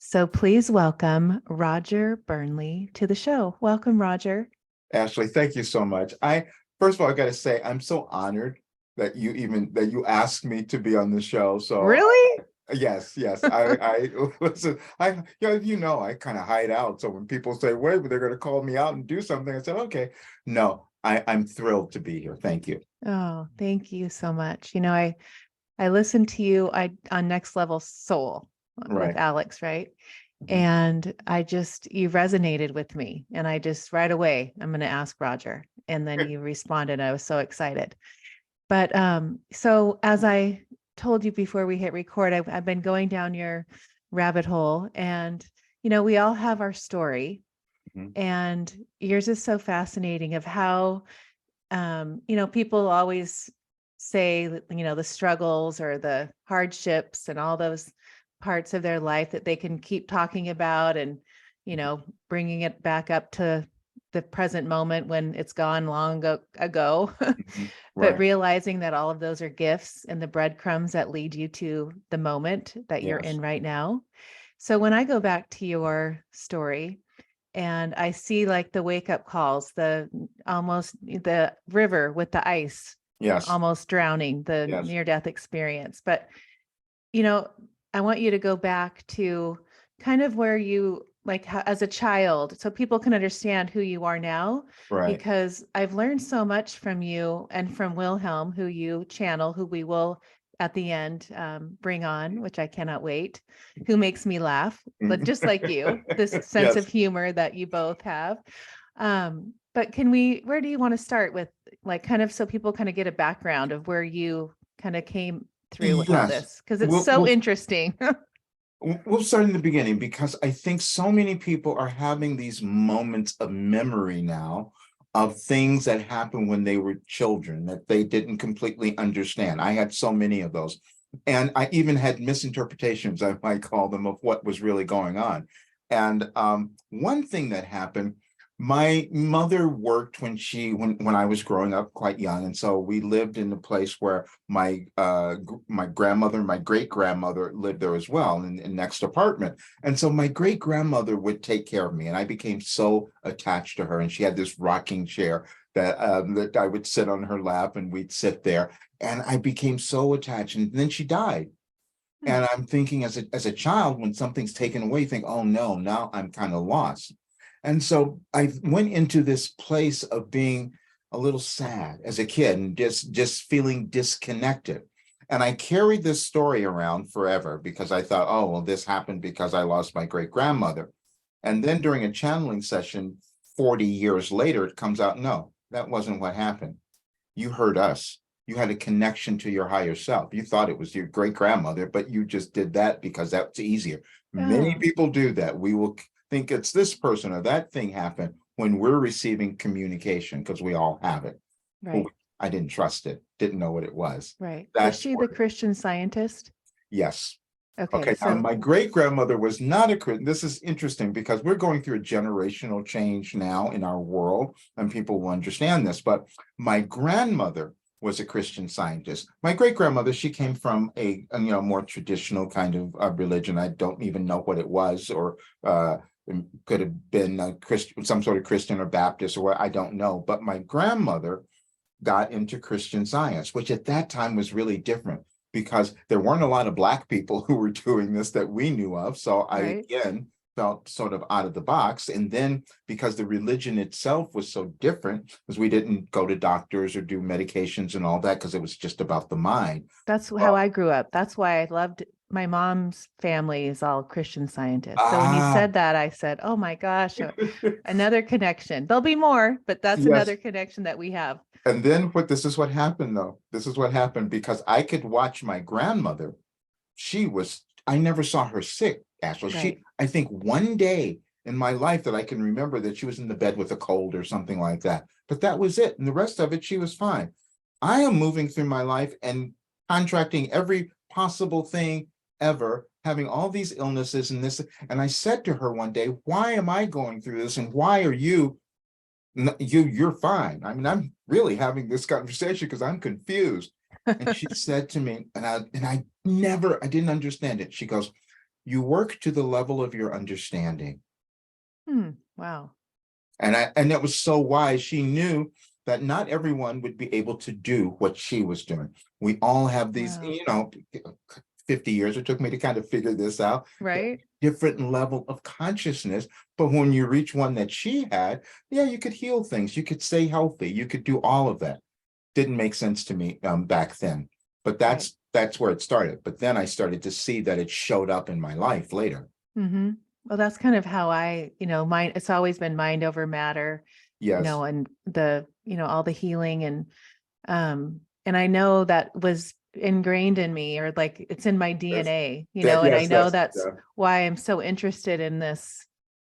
So please welcome Roger Burnley to the show. Welcome, Roger. Ashley, thank you so much. I First of all, I got to say I'm so honored that you asked me to be on the show. So Really? yes, I listen. I kind of hide out. So when people say, "Wait, they're going to call me out and do something," I said, "Okay, no, I'm thrilled to be here. Thank you." Oh, thank you so much. I listened to you on Next Level Soul with Right. Alex, right? Mhm. And you resonated with me. And I just right away, I'm going to ask Roger. And then you responded. I was so excited. But so as I told you before we hit record, I've been going down your rabbit hole, and we all have our story, Mhm. and yours is so fascinating of how people always say that, the struggles or the hardships and all those parts of their life that they can keep talking about and bringing it back up to the present moment when it's gone long ago. Mhm. But Right. realizing that all of those are gifts and the breadcrumbs that lead you to the moment that you're Yes. in right now. So when I go back to your story and I see like the wake up calls, the river with the ice Yes. almost drowning, the Yes. near death experience. But, you know, I want you to go back to kind of where you like how, as a child, so people can understand who you are now, Right. because I've learned so much from you and from Wilhelm, who you channel, who we will at the end bring on, which I cannot wait, who makes me laugh, but Mhm. just like you, this sense of Yes. humor that you both have. But where do you want to start with, like, kind of so people kind of get a background of where you kind of came through with all Yes. this? Because it's We'll, so we'll interesting. We'll start in the beginning because I think so many people are having these moments of memory now of things that happened when they were children that they didn't completely understand. I had so many of those. And I even had misinterpretations, I might call them, of what was really going on. And one thing that happened, my mother worked when I was growing up quite young, and so we lived in a place where my grandmother, my great grandmother lived there as well in next apartment. And so my great grandmother would take care of me, and I became so attached to her. And she had this rocking chair that I would sit on her lap, and we'd sit there. And I became so attached. And then she died. Hmm. And I'm thinking as a child, when something's taken away, you think, oh no, now I'm kind of lost. And so I went into this place of being a little sad as a kid and just feeling disconnected. And I carried this story around forever because I thought, oh, well, this happened because I lost my great grandmother. And then during a channeling session 40 years later, it comes out, no, that wasn't what happened. You heard us. You had a connection to your higher self. You thought it was your great grandmother, but you just did that because that's easier. Many Oh, people do that. We will think it's this person or that thing happened when we're receiving communication because we all have it. But right, I didn't trust it, didn't know what it was. right. Was That's she the where, Christian Scientist? yes. Okay, Okay, now so my great grandmother was not a Christian. This is interesting because we're going through a generational change now in our world, and people will understand this. But my grandmother was a Christian Scientist. My great grandmother, she came from a more traditional kind of religion. I don't even know what it was, or it could have been a Christian, some sort of Christian or Baptist, or what, I don't know. But my grandmother got into Christian Science, which at that time was really different because there weren't a lot of Black people who were doing this that we knew of. So I, right. again, felt sort of out of the box. And then because the religion itself was so different, because we didn't go to doctors or do medications and all that, because it was just about the mind. That's how Well, I grew up. That's why I loved my mom's family is all Christian Scientists. So when you ah, said that, I said, "Oh my gosh, another connection." There'll be more, but that's yes. another connection that we have. And then this is what happened though. This is what happened because I could watch my grandmother. I never saw her sick, Ashley. Right. I think one day in my life that I can remember that she was in the bed with a cold or something like that. But that was it. And the rest of it, she was fine. I am moving through my life and contracting every possible thing ever, having all these illnesses and this. And I said to her one day, why am I going through this? And why are you? You're fine. I mean, I'm really having this conversation because I'm confused. And she said to me, and I didn't understand it. She goes, you work to the level of your understanding. Wow. And that was so wise. She knew that not everyone would be able to do what she was doing. We all have these, Wow. 50 years it took me to kind of figure this out, Right. different level of consciousness. But when you reach one that she had, yeah, you could heal things, you could stay healthy, you could do all of that. Didn't make sense to me back then. But Right. that's where it started. But then I started to see that it showed up in my life later. Mm-hmm. Well, that's kind of how mind, it's always been mind over matter, Yes. and all the healing and I know that was ingrained in me, or like it's in my Yes. DNA, That and I yes, know that's that's why I'm so interested in this,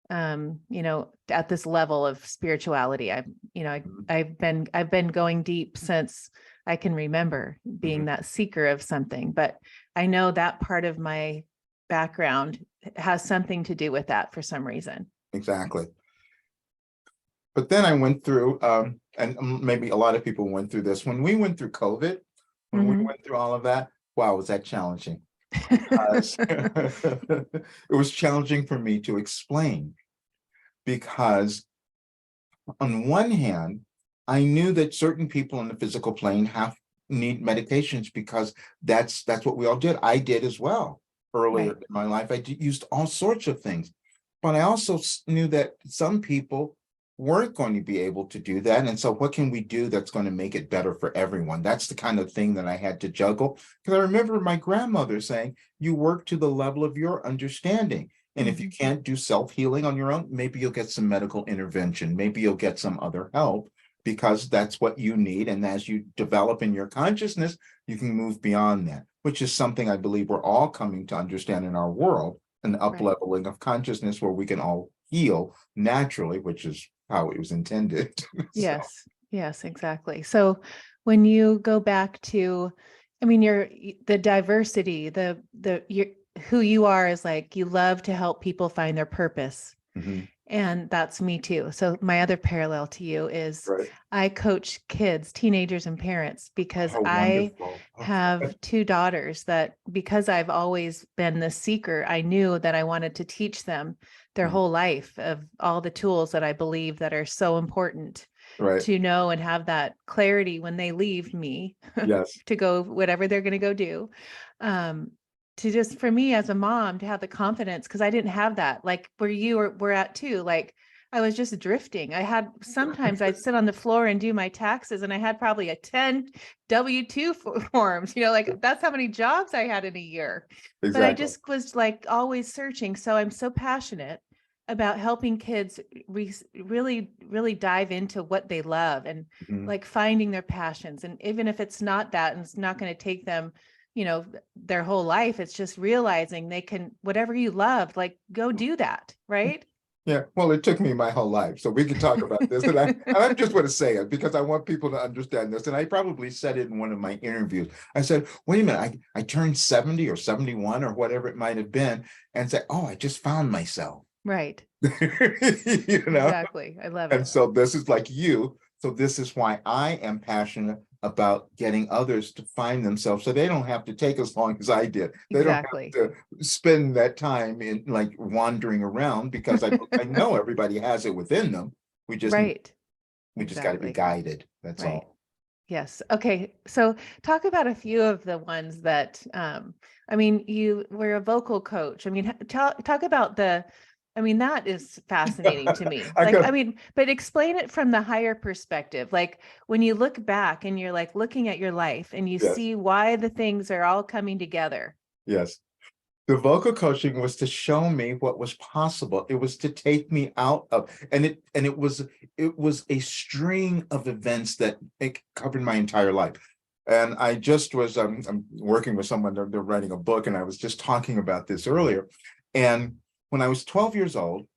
at this level of spirituality. I've been going deep since I can remember, being mhm, that seeker of something, but I know that part of my background has something to do with that for some reason. exactly. But then I went through, and maybe a lot of people went through this. When we went through COVID, when we Mhm. went through all of that, wow, was that challenging? Because it was challenging for me to explain because on one hand, I knew that certain people in the physical plane have need medications because that's what we all did. I did as well earlier Right. in my life. Used all sorts of things, but I also knew that some people weren't going to be able to do that. And so, what can we do that's going to make it better for everyone? That's the kind of thing that I had to juggle. Because I remember my grandmother saying, "You work to the level of your understanding." And if you Mhm. can't do self-healing on your own, maybe you'll get some medical intervention. Maybe you'll get some other help because that's what you need. And as you develop in your consciousness, you can move beyond that, which is something I believe we're all coming to understand in our world, an Right. up-leveling of consciousness where we can all heal naturally, which is how it was intended. So, Yes. Yes, exactly. So when you go back to, I mean, the diversity, who you are is like, you love to help people find their purpose. mhm, And that's me too. So my other parallel to you is right. I coach kids, teenagers, and parents because Oh, I wonderful. have two daughters that, because I've always been the seeker, I knew that I wanted to teach them their Mhm, whole life of all the tools that I believe that are so important right. to know and have that clarity when they leave me Yes. to go whatever they're going to go do. Um, to just for me as a mom to have the confidence, because I didn't have that, like where were at too. Like I was just drifting. I had sometimes I'd sit on the floor and do my taxes, and I had probably a 10 W-2 forms, like that's how many jobs I had in a year. But I Exactly. just was like always searching. So I'm so passionate about helping kids really, really dive into what they love and Mhm. like finding their passions. And even if it's not that, and it's not going to take them, their whole life, it's just realizing they can, whatever you love, like go do that. Right. Yeah, well, it took me my whole life, so we can talk about this. And I just want to say it because I want people to understand this. And I probably said it in one of my interviews. I said, wait a minute, I turned 70 or 71 or whatever it might have been, and said, oh, I just found myself. Right. You know? Exactly. I love And it. so this is like you. So this is why I am passionate about getting others to find themselves so they don't have to take as long as I did. They don't have Exactly. to spend that time in like wandering around because I know everybody has it within them. We just Right. we just got to be Exactly. guided. That's Right. all. Yes. Okay. So talk about a few of the ones that, I mean, you were a vocal coach. I mean, talk about I mean, that is fascinating to me. I Like, got I mean, but explain it from the higher perspective. Like when you look back and you're like looking at your life and you yes, see why the things are all coming together. yes. The vocal coaching was to show me what was possible. It was to take me out of, and it was a string of events that it covered my entire life. And I just was I'm working with someone, they're writing a book, and I was just talking about this earlier. And when I was 12 years old,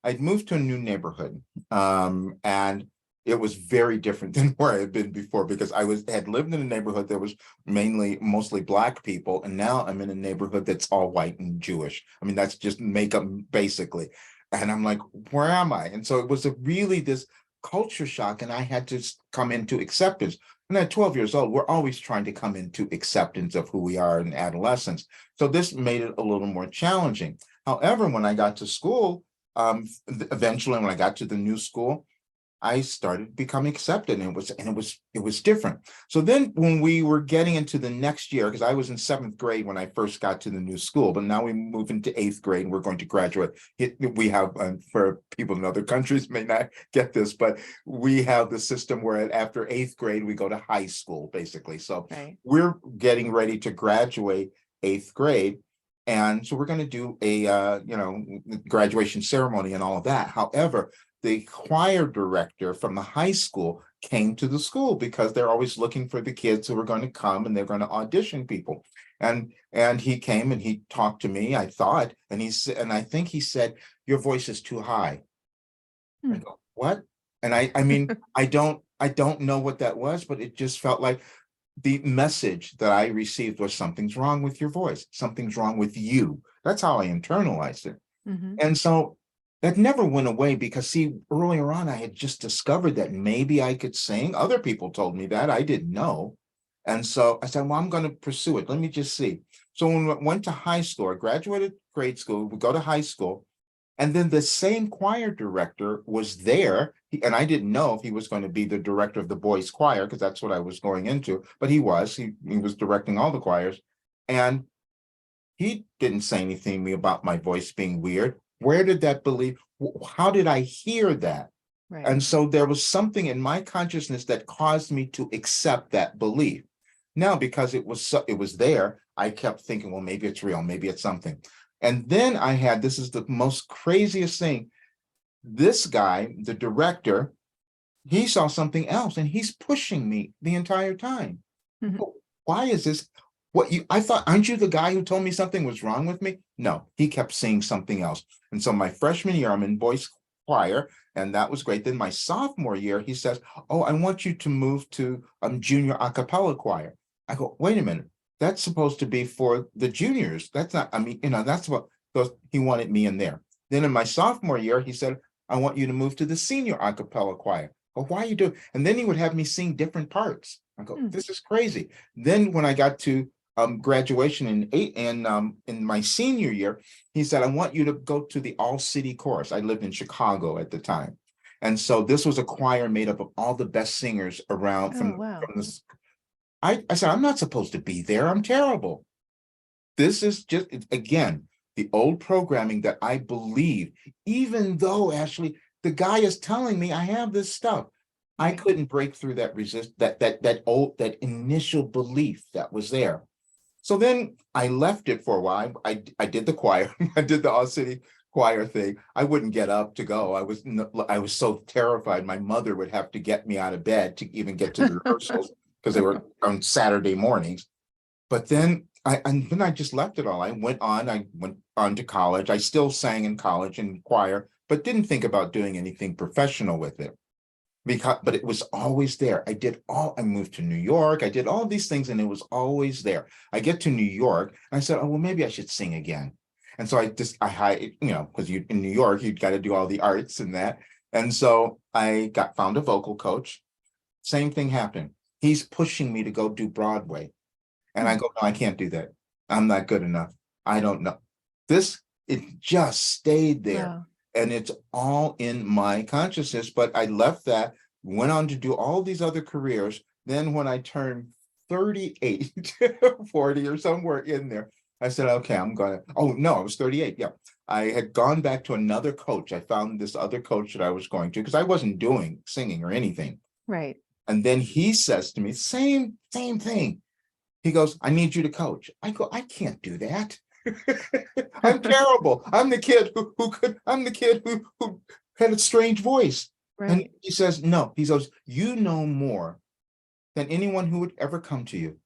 I'd moved to a new neighborhood, and it was very different than where I had been before because had lived in a neighborhood that was mostly black people, and now I'm in a neighborhood that's all white and Jewish. I mean, that's just makeup basically, and I'm like, where am I? And so it was really this culture shock, and I had to come into acceptance. And at 12 years old, we're always trying to come into acceptance of who we are in adolescence. So this made it a little more challenging. However, when I got to school, eventually when I got to the new school, I started becoming accepted, and it was different. So then when we were getting into the next year, because I was in seventh grade when I first got to the new school, but now we move into eighth grade and we're going to graduate. We have, for people in other countries may not get this, but we have the system where after eighth grade, we go to high school, basically. So Right. we're getting ready to graduate eighth grade. And so we're going to do a, graduation ceremony and all of that. However, the choir director from the high school came to the school because they're always looking for the kids who are going to come and they're going to audition people. And he came and he talked to me, I thought, and he said, and I think he said, "Your voice is too high." I Hmm. go, "What?" And I mean, I don't know what that was, but it just felt like the message that I received was something's wrong with your voice, something's wrong with you. That's how I internalized it. Hmm. And so that never went away because, see, earlier on, I had just discovered that maybe I could sing. Other people told me that. I didn't know. And so I said, well, I'm going to pursue it. Let me just see. So when I went to high school, I graduated grade school, we go to high school. And then the same choir director was there. And I didn't know if he was going to be the director of the boys' choir, because that's what I was going into. But he was. He was directing all the choirs. And he didn't say anything to me about my voice being weird. Where did that belief? How did I hear that? Right. And so there was something in my consciousness that caused me to accept that belief. Now, because it was there, I kept thinking, well, maybe it's real, maybe it's something. And then I had, this is the most craziest thing. This guy, the director, he saw something else and he's pushing me the entire time. Mhm. Why is this? I thought, aren't you the guy who told me something was wrong with me? No, he kept seeing something else. And so my freshman year, I'm in boys choir, and that was great. Then my sophomore year, he says, "Oh, I want you to move to junior a cappella choir." I go, wait a minute, that's supposed to be for the juniors. That's not, I mean, that's what those, he wanted me in there. Then in my sophomore year, he said, "I want you to move to the senior a cappella choir." Oh, why are you doing? And then he would have me sing different parts. I go, Hmm. this is crazy. Then when I got to graduation in my senior year, he said, "I want you to go to the all city chorus." I lived in Chicago at the time. And so this was a choir made up of all the best singers around Oh, wow. from this. I said, "I'm not supposed to be there. I'm terrible." This is just, again, the old programming that I believe, even though actually the guy is telling me I have this stuff. I Right. couldn't break through that initial belief that was there. So then I left it for a while. I did the choir. I did the all city choir thing. I wouldn't get up to go. I was so terrified. My mother would have to get me out of bed to even get to the rehearsals because they were on Saturday mornings. But then I just left it all. I went on to college. I still sang in college in choir, but didn't think about doing anything professional with it. But it was always there. I moved to New York. I did all these things and it was always there. I get to New York and I said, "Oh, well, maybe I should sing again." And so because you in New York, you've got to do all the arts and that. And so found a vocal coach. Same thing happened. He's pushing me to go do Broadway. And I Hmm. go, "No, I can't do that. I'm not good enough. I don't know." It just stayed there. Wow. And it's all in my consciousness. But I left that, went on to do all these other careers. Then when I turned 38, 40 or somewhere in there, I said, okay, oh no, I was 38. Yeah. I had gone back to another coach. I found this other coach that I was going to because I wasn't doing singing or anything. Right. And then he says to me, same thing. He goes, "I need you to coach." I go, "I can't do that. I'm terrible. I'm the kid who had a strange voice." And Right. he says, "No." He goes, "You know more than anyone who would ever come to you."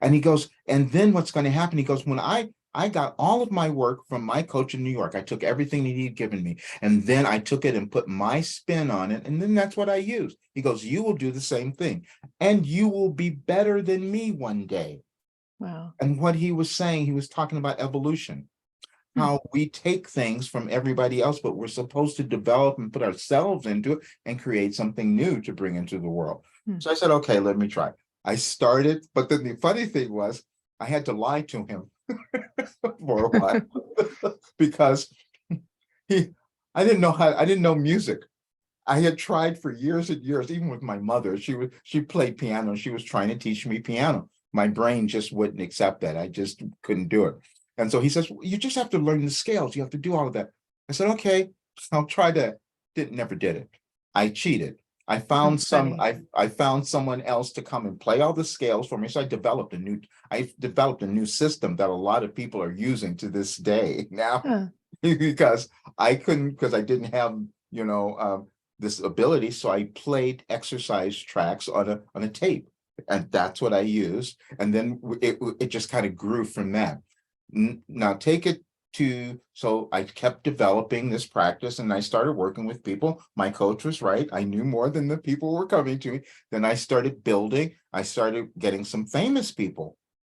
And he goes, "And then what's going to happen?" He goes, "When I got all of my work from my coach in New York. I took everything that he'd given me, and then I took it and put my spin on it, and then that's what I used." He goes, "You will do the same thing, and you will be better than me one day." Wow. And what he was saying, he was talking about evolution, Hmm. how we take things from everybody else, but we're supposed to develop and put ourselves into it and create something new to bring into the world. Hmm. So I said, okay, let me try. I started, but then the funny thing was I had to lie to him for a while because he I didn't know how I didn't know music. I had tried for years and years, even with my mother. She played piano. She was trying to teach me piano. My brain just wouldn't accept that. I just couldn't do it. And so he says, "Well, you just have to learn the scales. You have to do all of that." I said, okay, I'll try that. Never did it. I cheated. That's funny. I found someone else to come and play all the scales for me. So I developed a new system that a lot of people are using to this day now Huh. because because I didn't have, you know, this ability. So I played exercise tracks on a tape, and that's what I used. And then it just kind of grew from that. Now take it to so I kept developing this practice, and I started working with people. My coach was right. I knew more than the people were coming to me. Then I started building. I started getting some famous people.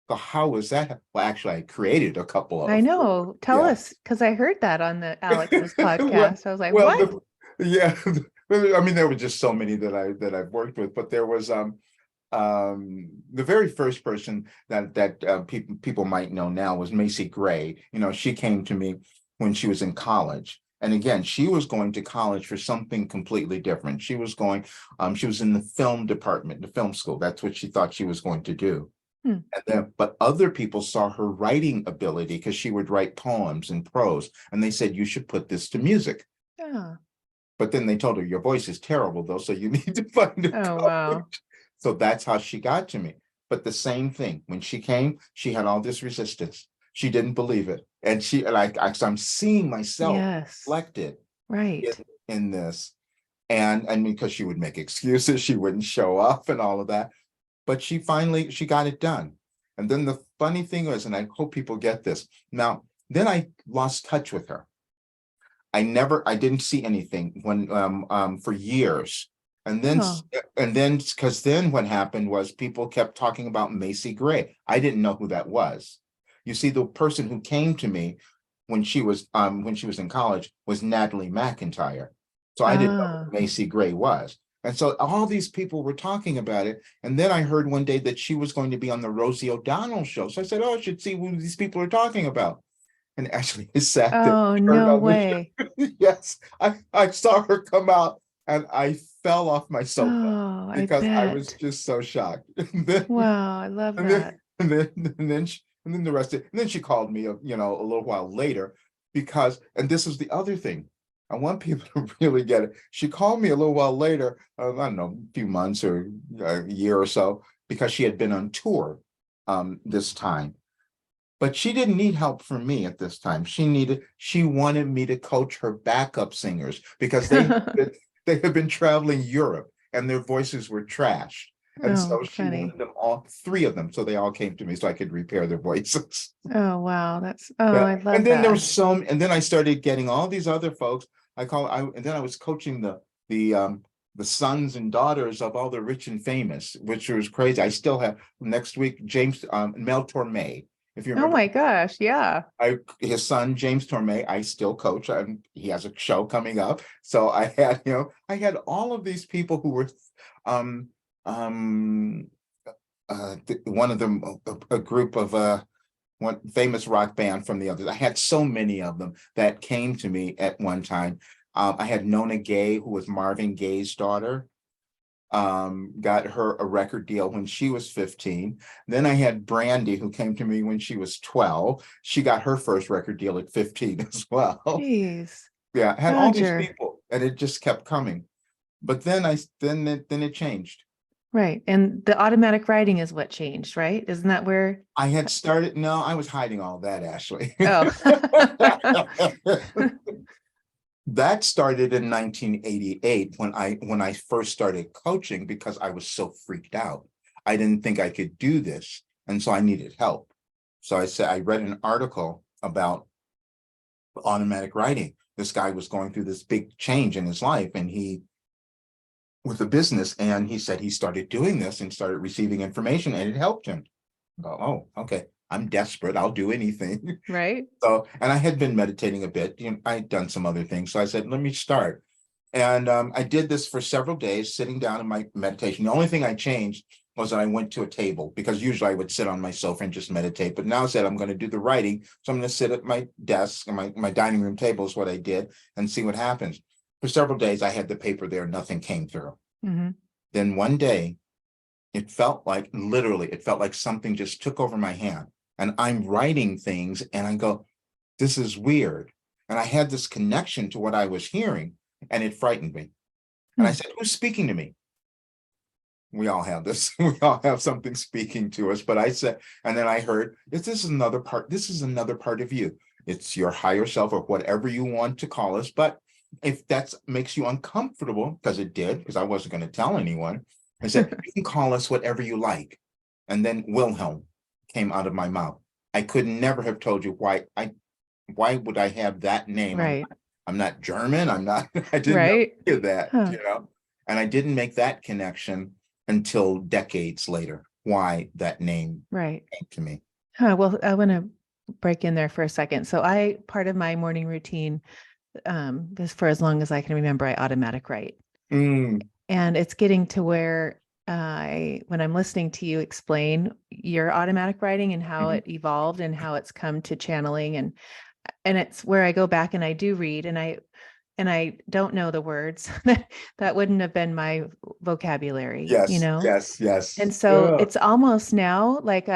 So how was that? Well, actually, I created a couple I of. know. Tell Yeah. us, because I heard that on the Alex's well, podcast. I was like, well, what? yeah. I mean, there were just so many that I've worked with, but there was the very first person that people might know now was Macy Gray. You know, she came to me when she was in college. And again, she was going to college for something completely different. She was in the film department, the film school. That's what she thought she was going to do. Hmm. And then, but other people saw her writing ability because she would write poems and prose, and they said, you should put this to music. Oh, But then they told her, your voice is terrible, though, so you need to find a oh, wow. coach. So that's how she got to me. But the same thing, when she came, she had all this resistance. She didn't believe it. And so I'm seeing myself Yes. reflected in, Right. in this. And because she would make excuses, she wouldn't show up and all of that. But she got it done. And then the funny thing was, and I hope people get this. Now, then I lost touch with her. I didn't see anything when for years. Oh, And then because then what happened was people kept talking about Macy Gray. I didn't know who that was. You see, the person who came to me when she was in college was Natalie McIntyre. So I didn't know ah, who Macy Gray was. And so all these people were talking about it. And then I heard one day that she was going to be on the Rosie O'Donnell show. So I said, oh, I should see who these people are talking about. And actually, I sat there, oh, turned no on the way. yes, I saw her come out and I fell off my sofa Oh, I because I was bet. just so shocked. And then Wow, I love and then that. and then the rest of it, and then she called me a little while later because and this is the other thing. I want people to really get it. She called me a little while later, I don't know, a few months or a year or so, because she had been on tour this time. But she didn't need help from me at this time. She wanted me to coach her backup singers because they had been traveling Europe and their voices were trashed. And Oh, so she wanted funny. them all, three of them. So they all came to me so I could repair their voices. Oh, wow. Oh, Yeah. I love that. And then I started getting all these other folks. And then I was coaching the sons and daughters of all the rich and famous, which was crazy. I still have next week, Mel Torme. If you Oh remember my gosh. Yeah. his son James Torme, I still coach. He has a show coming up. So I had, I had all of these people who were um um one of them a group of one famous rock band from the others. I had so many of them that came to me at one time. I had Nona Gay, who was Marvin Gaye's daughter, got her a record deal when she was 15. Then I had Brandy, who came to me when she was 12. She got her first record deal at 15 as well. Jeez. Yeah, I had all these Roger. people, and it just kept coming. But then it changed. Right. And the automatic writing is what changed, right? Isn't that where? I had started, no, I was hiding all that, Ashley. Oh. That started in 1988 when I first started coaching because I was so freaked out. I didn't think I could do this, and so I needed help. So I read an article about automatic writing. This guy was going through this big change in his life, and he with a business, and he said he started doing this and started receiving information, and it helped him. I go, oh, okay. I'm desperate. I'll do anything. Right. So, and I had been meditating a bit. I'd done some other things. So I said, let me start. And I did this for several days, sitting down in my meditation. The only thing I changed was that I went to a table, because usually I would sit on my sofa and just meditate. But now I said I'm going to do the writing. So I'm going to sit at my desk, and my dining room table is what I did, and see what happens. For several days, I had the paper there, nothing came through. Mhm. Then one day, it felt like, literally, it felt like something just took over my hand. And I'm writing things, and I go, this is weird. And I had this connection to what I was hearing, and it frightened me. And I Hmm. said, who's speaking to me? We all have this. We all have something speaking to us. But I said, and then I heard, this is another part. This is another part of you. It's your higher self, or whatever you want to call us. But if that makes you uncomfortable, because it did, because I wasn't going to tell anyone, I said, you can call us whatever you like. And then Wilhelm came out of my mouth. I could never have told you why would I have that name? Right. I'm not German. I'm not, I didn't know Right. any of that, Huh. and I didn't make that connection until decades later, why that name Right. came to me. Huh. Well, I want to break in there for a second. So part of my morning routine, is for as long as I can remember, I automatic write. Mm, And it's getting to where when I'm listening to you explain your automatic writing and how mhm. it evolved and how it's come to channeling, and it's where I go back and I do read, and I don't know the words. That wouldn't have been my vocabulary, you Yes, know? yes, yes. And so Yeah. it's almost now like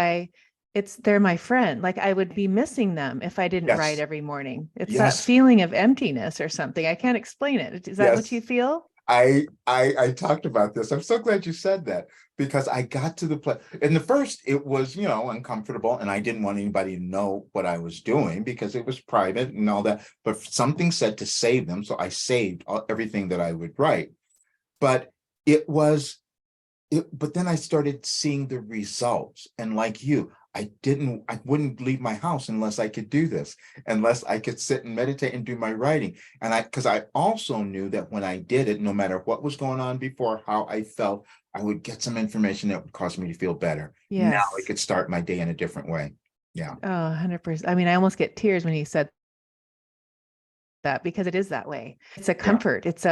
they're my friend. Like I would be missing them if I didn't write Yes, every morning. It's that yes, feeling of emptiness or something. I can't explain it. Is that what you yes. feel? I talked about this. I'm so glad you said that, because I got to the place. In the first, it was, uncomfortable, and I didn't want anybody to know what I was doing because it was private and all that. But something said to save them, so I saved everything that I would write. But it was but then I started seeing the results. And like you, I wouldn't leave my house unless I could do this, unless I could sit and meditate and do my writing. And because I also knew that when I did it, no matter what was going on before, how I felt, I would get some information that would cause me to feel better. Now I Yes. could start my day in a different way. Yeah. Oh, 100%. I mean, I almost get tears when you said that because it is that way. It's a Yeah. comfort. It's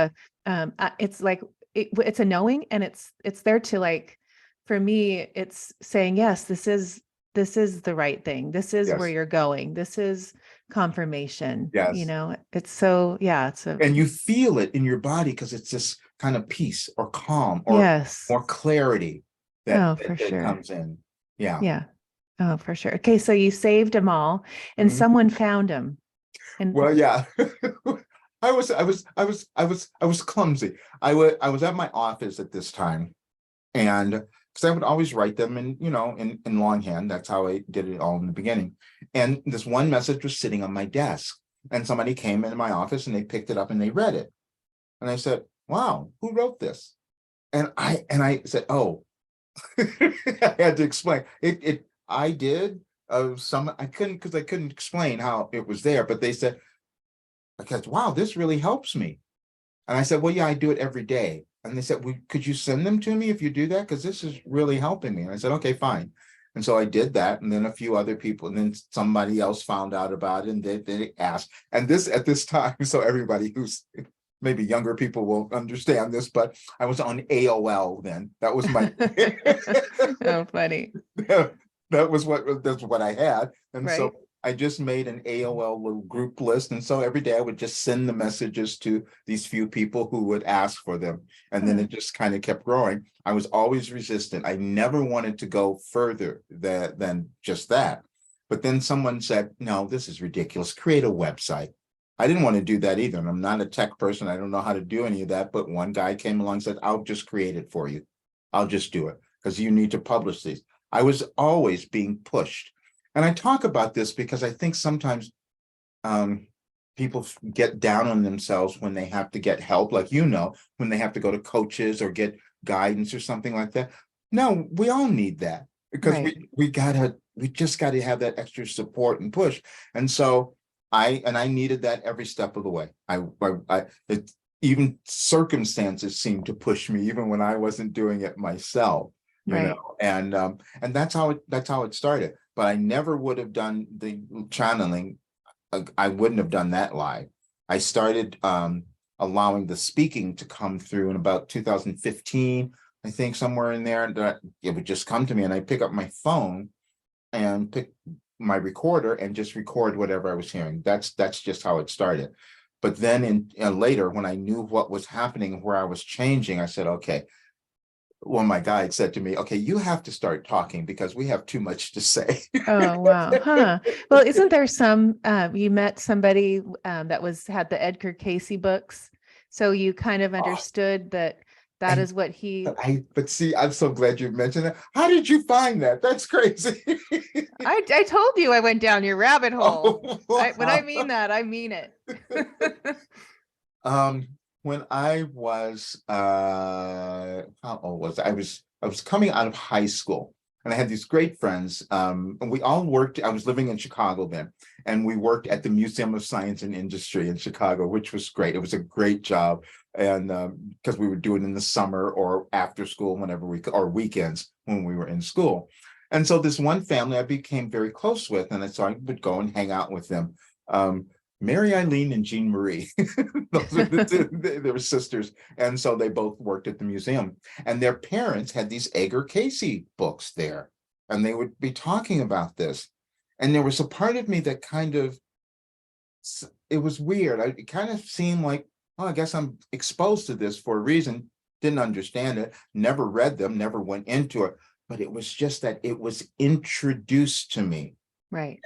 like it's a knowing, and it's there to like, for me, it's saying, yes, this is the right thing. This is where Yes. you're going. This is confirmation. Yes. It's so, yeah, it's a, And you feel it in your body because it's this kind of peace or calm or yes. more clarity that, Oh, that, for that sure. comes in. Yeah. Yeah. Oh, for sure. Okay. So you saved them all and Mhm. someone found them. And Well, yeah. I was clumsy. I was at my office at this time, and because I would always write them in longhand. That's how I did it all in the beginning. And this one message was sitting on my desk, and somebody came into my office and they picked it up and they read it. And I said, wow, who wrote this? And I said, oh, I had to explain it. I did some, I couldn't, because I couldn't explain how it was there, but they said, because wow, this really helps me. And I said, well, yeah, I do it every day. And they said, well, could you send them to me if you do that? Because this is really helping me. And I said, okay, fine. And so I did that. And then a few other people, and then somebody else found out about it, and they asked. And this at this time, so everybody who's maybe younger people will understand this, but I was on AOL then. That was my oh, funny. that's what I had. And so Right. I just made an AOL little group list. And so every day I would just send the messages to these few people who would ask for them. And then Huh. it just kind of kept growing. I was always resistant. I never wanted to go further than just that. But then someone said, no, this is ridiculous. Create a website. I didn't want to do that either. And I'm not a tech person. I don't know how to do any of that. But one guy came along and said, I'll just create it for you. I'll just do it because you need to publish these. I was always being pushed. And I talk about this because I think sometimes people get down on themselves when they have to get help, like, when they have to go to coaches or get guidance or something like that. No, we all need that because Right. we just gotta have that extra support and push. And so I needed that every step of the way. Even circumstances seemed to push me, even when I wasn't doing it myself, Right. and that's how it started. But I never would have done the channeling. I wouldn't have done that live. I started allowing the speaking to come through in about 2015, I think somewhere in there, that it would just come to me and I pick up my phone and pick my recorder and just record whatever I was hearing. That's just how it started. But then later, when I knew what was happening, where I was changing, I said, okay. Well, my guide said to me, okay, you have to start talking because we have too much to say. Oh, wow. Huh. Well, isn't there some, you met somebody that had the Edgar Casey books. So you kind of Oh, understood that that and is what he, but see, I'm so glad you mentioned that. How did you find that? That's crazy. I told you I went down your rabbit hole. Oh, When I wow. mean that, I mean it. Um, when I was how old was I? I was coming out of high school and I had these great friends. And we all worked, I was living in Chicago then, and we worked at the Museum of Science and Industry in Chicago, which was great. It was a great job. And because we would do it in the summer or after school, whenever we could, or weekends when we were in school. And so this one family I became very close with, and so I would go and hang out with them. Mary Eileen and Jean Marie. Those are the two, they were sisters. And so they both worked at the museum. And their parents had these Edgar Casey books there. And they would be talking about this. And there was a part of me that kind of, it was weird. It kind of seemed like, oh, I guess I'm exposed to this for a reason. Didn't understand it, never read them, never went into it. But it was just that it was introduced to me Right.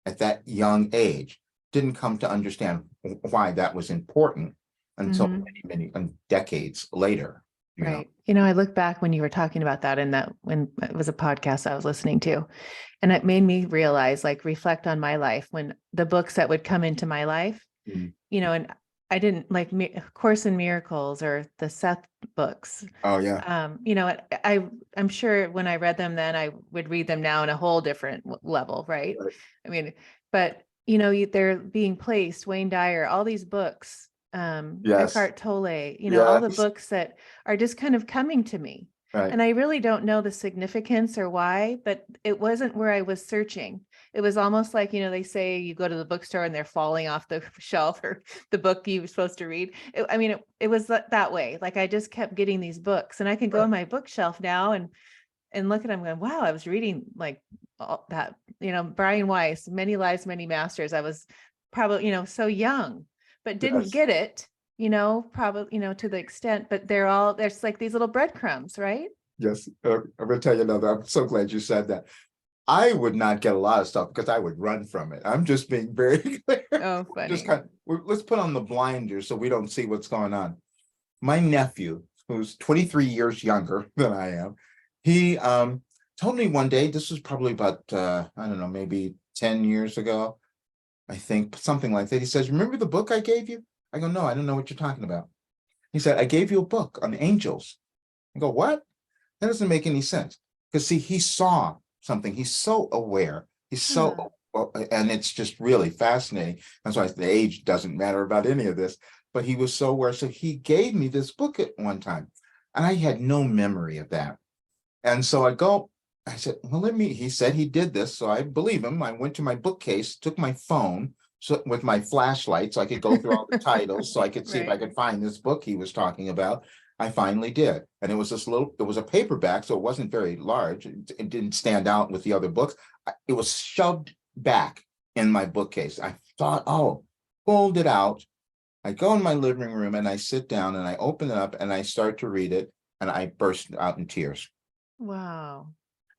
at that young age. Didn't come to understand why that was important until Mhm. many decades later. Right. I look back when you were talking about that, and that when it was a podcast I was listening to, and it made me realize, like, reflect on my life when the books that would come into my life, Mm. and I didn't like Course in Miracles or the Seth books. Oh yeah. I'm sure when I read them then, I would read them now in a whole different level, right? Right. I mean, but they're being placed, Wayne Dyer, all these books, Yes. Eckhart Tolle, all the Yes. books that are just kind of coming to me. Right. And I really don't know the significance or why, but it wasn't where I was searching. It was almost like, they say you go to the bookstore and they're falling off the shelf, or the book you were supposed to read. It was that way. Like, I just kept getting these books, and I can go Right. on my bookshelf now and look at them going, wow, I was reading like all that, Brian Weiss, Many Lives, Many Masters. I was probably, so young, but didn't Yes. get it, probably, to the extent, but there's like these little breadcrumbs, right? Yes. I'm gonna tell you another. I'm so glad you said that. I would not get a lot of stuff because I would run from it. I'm just being very clear. Oh, Just funny. let's put on the blinders so we don't see what's going on. My nephew, who's 23 years younger than I am, he told me one day, this was probably about I don't know, maybe 10 years ago, I think, something like that. He says, remember the book I gave you? I go, no, I don't know what you're talking about. He said, I gave you a book on angels. I go, what? That doesn't make any sense. Because see, he saw something. He's so aware. He's Huh. so, and it's just really fascinating. That's why the age doesn't matter about any of this. But he was so aware. So he gave me this book at one time, and I had no memory of that. And so I said, well, he said he did this. So I believe him. I went to my bookcase, took my phone with my flashlight so I could go through all the titles so I could see if I Right. could find this book he was talking about. I finally did. And it was a paperback, so it wasn't very large. It didn't stand out with the other books. It was shoved back in my bookcase. I thought, oh, pulled it out. I go in my living room and I sit down and I open it up and I start to read it and I burst out in tears. Wow.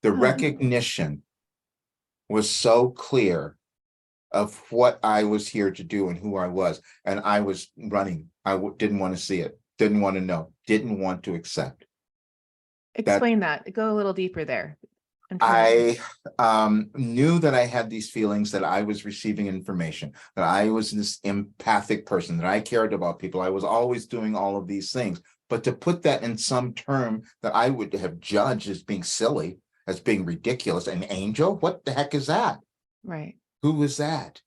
The Huh. recognition was so clear of what I was here to do and who I was. And I was running. Didn't want to see it, didn't want to know, didn't want to accept that. Explain that. Go a little deeper there. I'm trying. I knew that I had these feelings that I was receiving information, that I was this empathic person, that I cared about people. I was always doing all of these things. But to put that in some term that I would have judged as being silly, as being ridiculous, an angel, what the heck is that? Right. Who was that?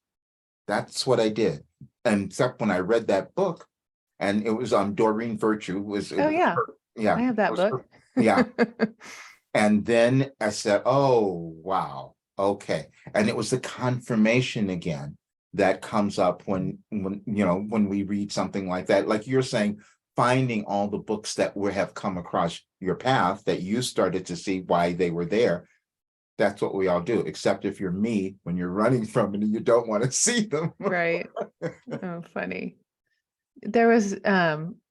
That's what I did. And except when I read that book, and it was Doreen Virtue, it Oh, was yeah. her, yeah, I have it that was book. her, yeah. And then I said, oh, wow, okay. And it was the confirmation again that comes up when we read something like that. Like you're saying, finding all the books that would have come across your path that you started to see why they were there. That's what we all do, except if you're me, when you're running from it and you don't want to see them. Right. Oh, funny. There was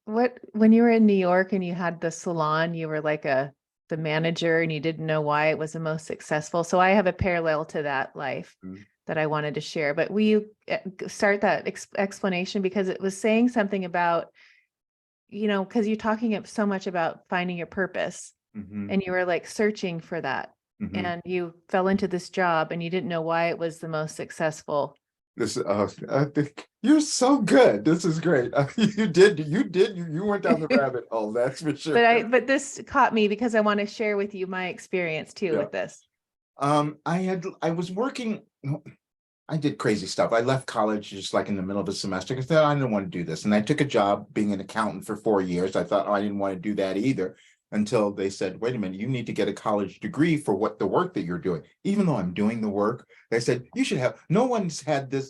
when you were in New York and you had the salon, you were like the manager and you didn't know why it was the most successful. So I have a parallel to that life Mhm. that I wanted to share. But will you start that explanation, because it was saying something about, because you're talking so much about finding your purpose, Mhm. and you were like searching for that, Mhm. and you fell into this job and you didn't know why it was the most successful. This, I think you're so good. This is great. You went down the rabbit hole. That's for sure. But this caught me because I want to share with you my experience too Yeah. with this. I was working. I did crazy stuff. I left college just like in the middle of a semester because I didn't want to do this. And I took a job being an accountant for 4 years. I thought, oh, I didn't want to do that either, until they said, wait a minute, you need to get a college degree for the work that you're doing. Even though I'm doing the work, they said, you should have, no one's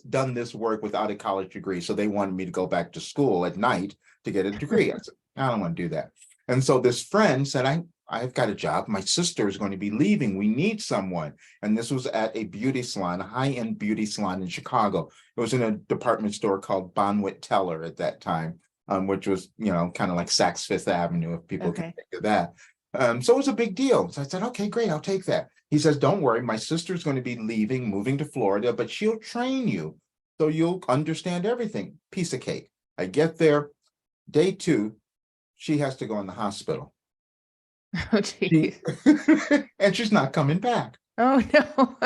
done this work without a college degree. So they wanted me to go back to school at night to get a degree. I said, I don't want to do that. And so this friend said, I've got a job. My sister is going to be leaving. We need someone. And this was at a beauty salon, a high-end beauty salon in Chicago. It was in a department store called Bonwit Teller at that time, which was, kind of like Saks Fifth Avenue, if people can Okay. think of that. So it was a big deal. So I said, okay, great, I'll take that. He says, don't worry, my sister's going to be leaving, moving to Florida, but she'll train you so you'll understand everything. Piece of cake. I get there, day 2, she has to go in the hospital. Oh, She, geez. and she's not coming back. Oh, no.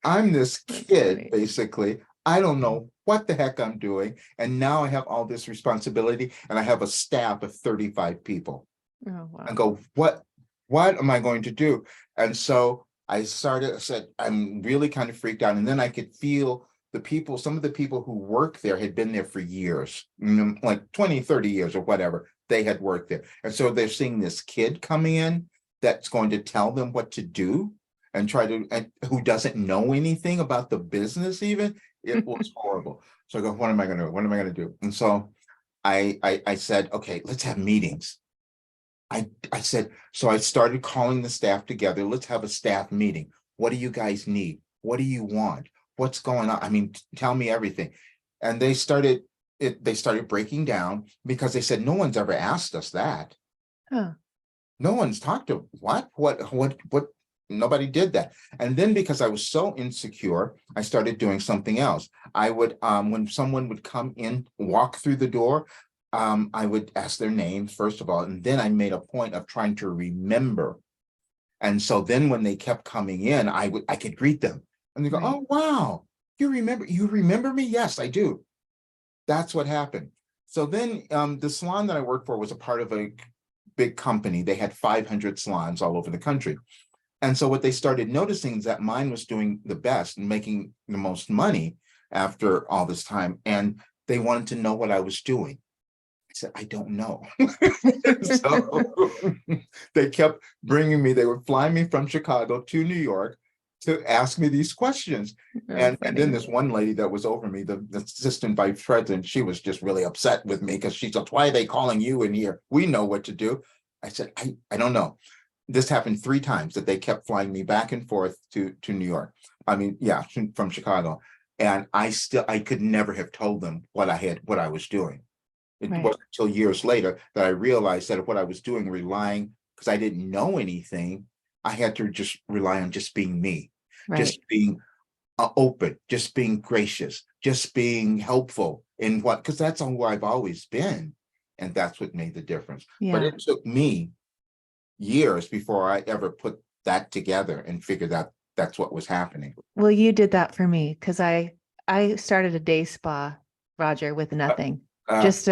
I'm this That's kid, funny. basically. I don't know what the heck I'm doing. And now I have all this responsibility and I have a staff of 35 people. Oh, I wow. go, what am I going to do? And so I said, I'm really kind of freaked out. And then I could feel some of the people who work there had been there for years, like 20, 30 years or whatever. They had worked there. And so they're seeing this kid coming in that's going to tell them what to do and and who doesn't know anything about the business even. It was horrible. So I go, what am I gonna do? And so I said, okay, let's have meetings. I said, so I started calling the staff together. Let's have a staff meeting. What do you guys need? What do you want? What's going on? I mean, tell me everything. And they started breaking down because they said, no one's ever asked us that. Huh. No one's talked to what, nobody did that. And then because I was so insecure, I started doing something else. I would, when someone would come in, walk through the door, I would ask their names first of all, and then I made a point of trying to remember. And so then when they kept coming in, I could greet them. And they go, Right. oh wow, you remember me? Yes, I do. That's what happened. So then the salon that I worked for was a part of a big company. They had 500 salons all over the country. And so what they started noticing is that mine was doing the best and making the most money after all this time. And they wanted to know what I was doing. I said, I don't know. So they kept bringing me, they would fly me from Chicago to New York to ask me these questions. Oh, And then funny. this one lady that was over me, the assistant vice president, she was just really upset with me because she said, why are they calling you in here? We know what to do. I said, I don't know. This happened 3 times that they kept flying me back and forth to New York. I mean, yeah, from Chicago. And I could never have told them what I was doing. It Right. wasn't until years later that I realized that what I was doing, relying, because I didn't know anything, I had to just rely on just being me, Right. just being open, just being gracious, just being helpful in because that's who I've always been. And that's what made the difference. But Yeah. it took me years before I ever put that together and figured out that's what was happening. Well, you did that for me because I started a day spa, Roger, with nothing. Uh, Just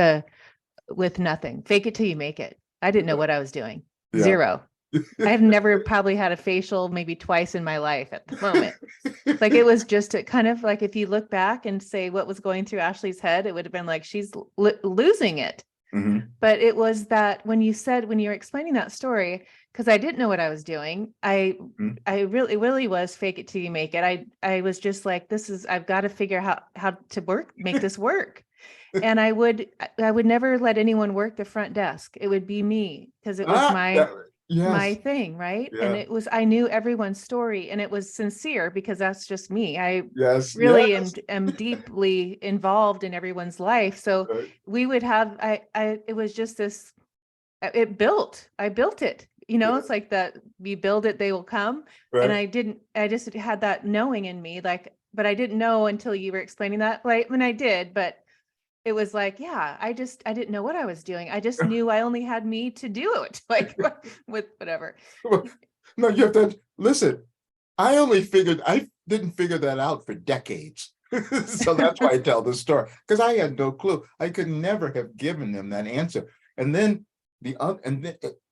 with nothing. Fake it till you make it. I didn't know what I was doing. yeah. Zero. I've never probably had a facial maybe twice in my life at the moment. Like it was just a kind of like if you look back and say what was going through Ashley's head, it would have been like she's losing it. Mhm. But it was that when you were explaining that story, because I didn't know what I was doing. Mhm. I really, really was fake it till you make it. I was just like, I've got to figure out how to make this work. And I would never let anyone work the front desk. It would be me because it was my Yes, thing, right? And yeah, I knew everyone's story, and it was sincere because that's just me. I yes, really yes. am deeply involved in everyone's life. So Right, we would have, it was just this, I built it, it's yes, like that, we build it, they will come. And right. I just had that knowing in me, like, but I didn't know until you were explaining that. Like, when I did, but it was like, yeah, I didn't know what I was doing. I just knew I only had me to do it, like with whatever. Well, no, you have to listen. I didn't figure that out for decades. So that's why I tell the story, because I had no clue. I could never have given them that answer. And then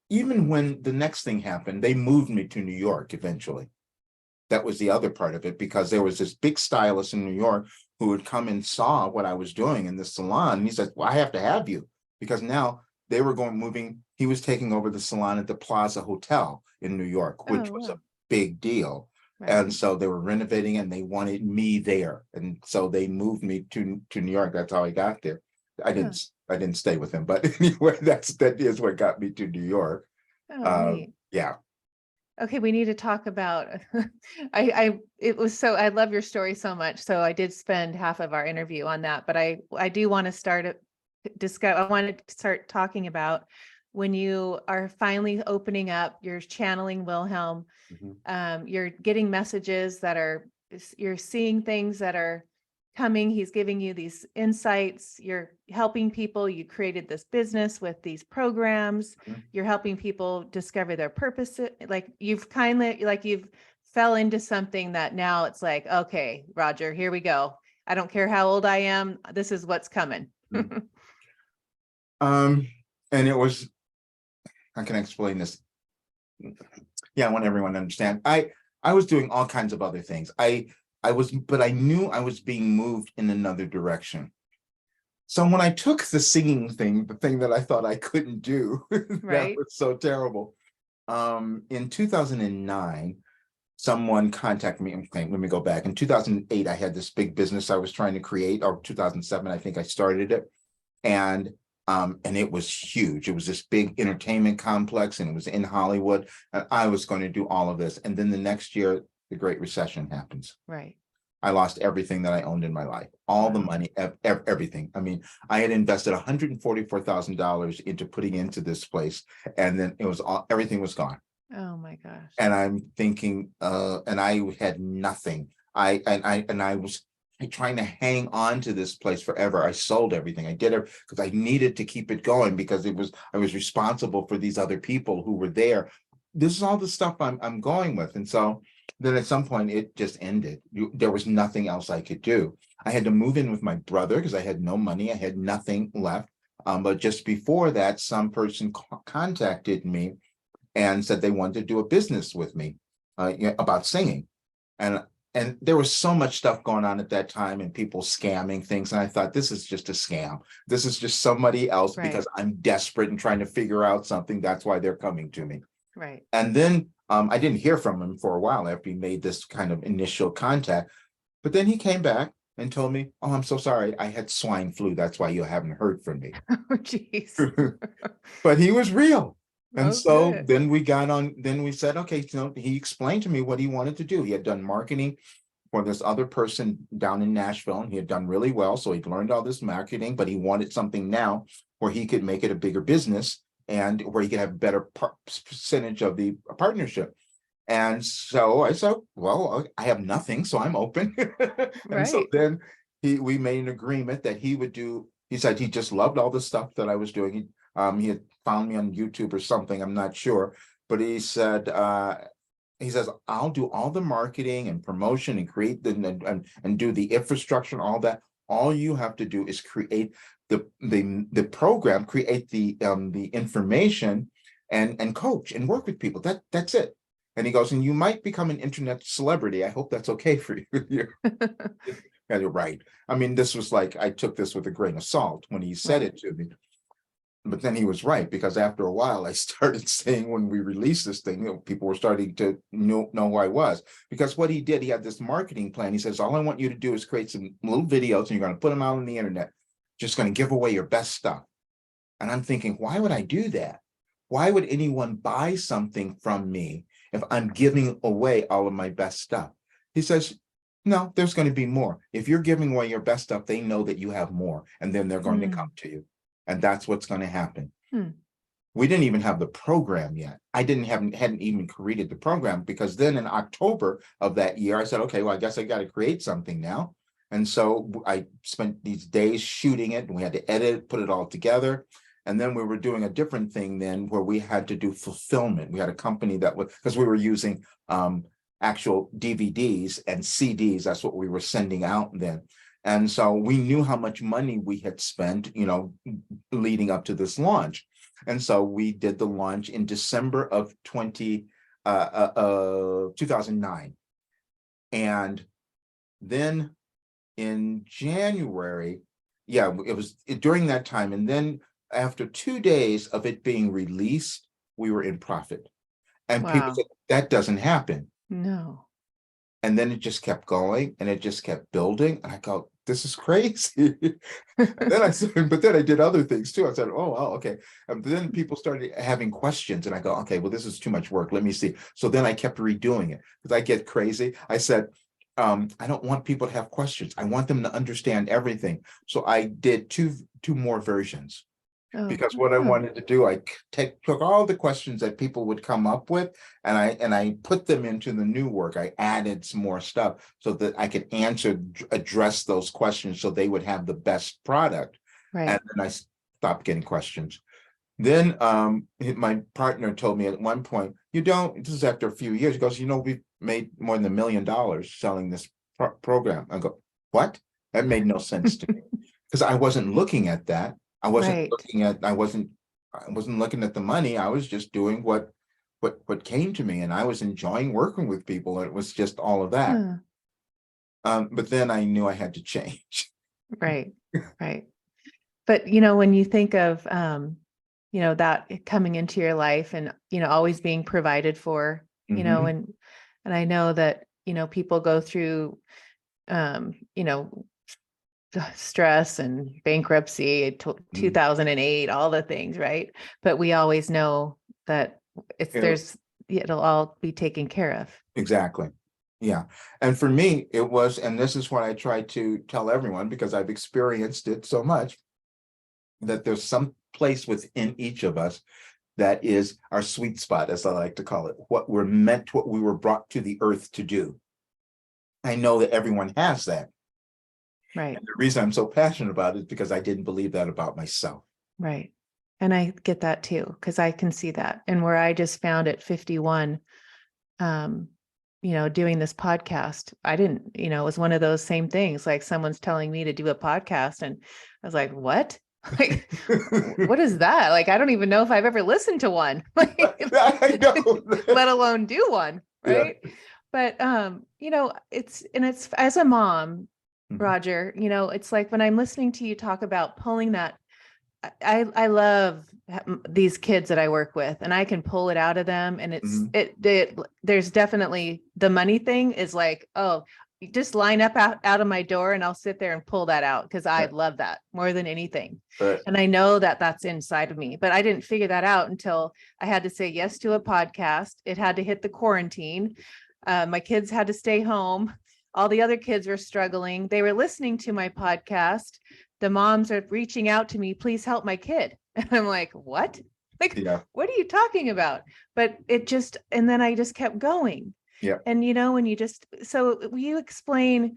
even when the next thing happened, they moved me to New York eventually. That was the other part of it, because there was this big stylist in New York who would come and saw what I was doing in the salon. And he said, well, I have to have you, because now they were moving. He was taking over the salon at the Plaza Hotel in New York, which Oh, was a wow. big deal. Right. And so they were renovating and they wanted me there. And so they moved me to New York. That's how I got there. Huh. I didn't stay with him, but anyway, that is what got me to New York. Oh, neat. Yeah. Okay, we need to talk about it was so, I love your story so much. So I did spend half of our interview on that, but I do want to I wanted to start talking about when you are finally opening up, you're channeling Wilhelm, Mhm. you're getting messages that are, you're seeing things that are coming. He's giving you these insights. You're helping people. You created this business with these programs. Mhm. You're helping people discover their purpose. Like you've kindly, like you've fell into something that now it's like, okay, Roger, here we go. I don't care how old I am. This is what's coming. Mhm. Um, and it was, how can I explain this? Yeah, I want everyone to understand. I was doing all kinds of other things. But I knew I was being moved in another direction. So when I took the singing thing, the thing that I thought I couldn't do, that Right. was so terrible. In 2009, someone contacted me. Okay, let me go back. In 2008, I had this big business I was trying to create, or 2007, I think I started it. And it was huge. It was this big entertainment complex, and it was in Hollywood. And I was going to do all of this. And then the next year, the Great Recession happens. Right. I lost everything that I owned in my life, all the Wow. money, everything. I mean, I had invested $144,000 into putting into this place, and then everything was gone. Oh my gosh. And I'm thinking, and I had nothing. I was trying to hang on to this place forever. I sold everything. I did it because I needed to keep it going, because I was responsible for these other people who were there. This is all the stuff I'm going with. And so then at some point it just ended. There was nothing else I could do. I had to move in with my brother because I had no money. I had nothing left. But just before that, some person contacted me and said they wanted to do a business with me, about singing. And there was so much stuff going on at that time, and people scamming things. And I thought, this is just a scam. This is just somebody else, because Right. I'm desperate and trying to figure out something. That's why they're coming to me. Right. And then I didn't hear from him for a while after he made this kind of initial contact. But then he came back and told me, oh, I'm so sorry. I had swine flu. That's why you haven't heard from me. Oh, geez. But he was real. And Oh, so good. then we said, okay, he explained to me what he wanted to do. He had done marketing for this other person down in Nashville, and he had done really well. So he'd learned all this marketing, but he wanted something now where he could make it a bigger business, and where he could have a better percentage of the partnership. And so I said, well, I have nothing, so I'm open. And so Right. then we made an agreement that he would do. He said he just loved all the stuff that I was doing. He had found me on YouTube or something, I'm not sure. But he says, I'll do all the marketing and promotion and create and do the infrastructure and all that. All you have to do is create the program, create the information, and coach and work with people. That's it. And he goes, and you might become an internet celebrity. I hope that's okay for you. Yeah, you're right. I mean, this was like, I took this with a grain of salt when he said Right. it to me. but then he was right, because after a while I started saying, when we released this thing, people were starting to know who I was. Because what he did, he had this marketing plan. He says, all I want you to do is create some little videos and you're going to put them out on the internet, just going to give away your best stuff. And I'm thinking, why would I do that? Why would anyone buy something from me if I'm giving away all of my best stuff? He says, no, there's going to be more. If you're giving away your best stuff, they know that you have more, and then they're going to come to you. And that's what's going to happen. We didn't even have the program yet. I hadn't even created the program, because then in October of that year, I said, okay, well, I guess I got to create something now. And so I spent these days shooting it, and we had to edit it, put it all together. And then we were doing a different thing then, where we had to do fulfillment. We had a company that was, because we were using actual DVDs and CDs. That's what we were sending out then. And so we knew how much money we had spent, leading up to this launch. And so we did the launch in December of 2009. And then in January, it was during that time. And then after 2 days of it being released, we were in profit. And people said, that doesn't happen. No. And then it just kept going, and it just kept building. And I go, this is crazy. And then I said, but then I did other things too. I said, oh, wow, okay. And then people started having questions, and I go, okay, well, this is too much work. Let me see. So then I kept redoing it, because I get crazy. I said, I don't want people to have questions. I want them to understand everything. So I did two more versions. Because what I wanted to do, I took all the questions that people would come up with, and I put them into the new work. I added some more stuff so that I could address those questions, so they would have the best product. Right. And then I stopped getting questions. Then my partner told me at one point, this is after a few years, he goes, we've made more than $1 million selling this program. I go, what? That made no sense to me, because I wasn't looking at that. I wasn't looking at the money. I was just doing what came to me, and I was enjoying working with people, and it was just all of that. But then I knew I had to change. Right. But when you think of that coming into your life, and always being provided for, and I know that people go through stress and bankruptcy, 2008, all the things, right? But we always know that it'll all be taken care of. Exactly. Yeah. And for me, it was, and this is what I try to tell everyone, because I've experienced it so much, that there's some place within each of us that is our sweet spot, as I like to call it, what we were brought to the earth to do. I know that everyone has that. Right. And the reason I'm so passionate about it is because I didn't believe that about myself. Right. And I get that too, because I can see that. And where I just found at 51, doing this podcast, I didn't, it was one of those same things, like someone's telling me to do a podcast, and I was like, what? Like, what is that? Like, I don't even know if I've ever listened to one, I know. let alone do one. Right. Yeah. But, it's as a mom, Roger, it's like when I'm listening to you talk about pulling that, I love these kids that I work with, and I can pull it out of them. And there's definitely the money thing is like, oh, you just line up out of my door and I'll sit there and pull that out, because I love that more than anything. Right. And I know that that's inside of me, but I didn't figure that out until I had to say yes to a podcast. It had to hit the quarantine. My kids had to stay home. All the other kids were struggling. They were listening to my podcast. The moms are reaching out to me, please help my kid. And I'm like, what? Like, what are you talking about? But and then I just kept going. Yeah. And, when so will you explain,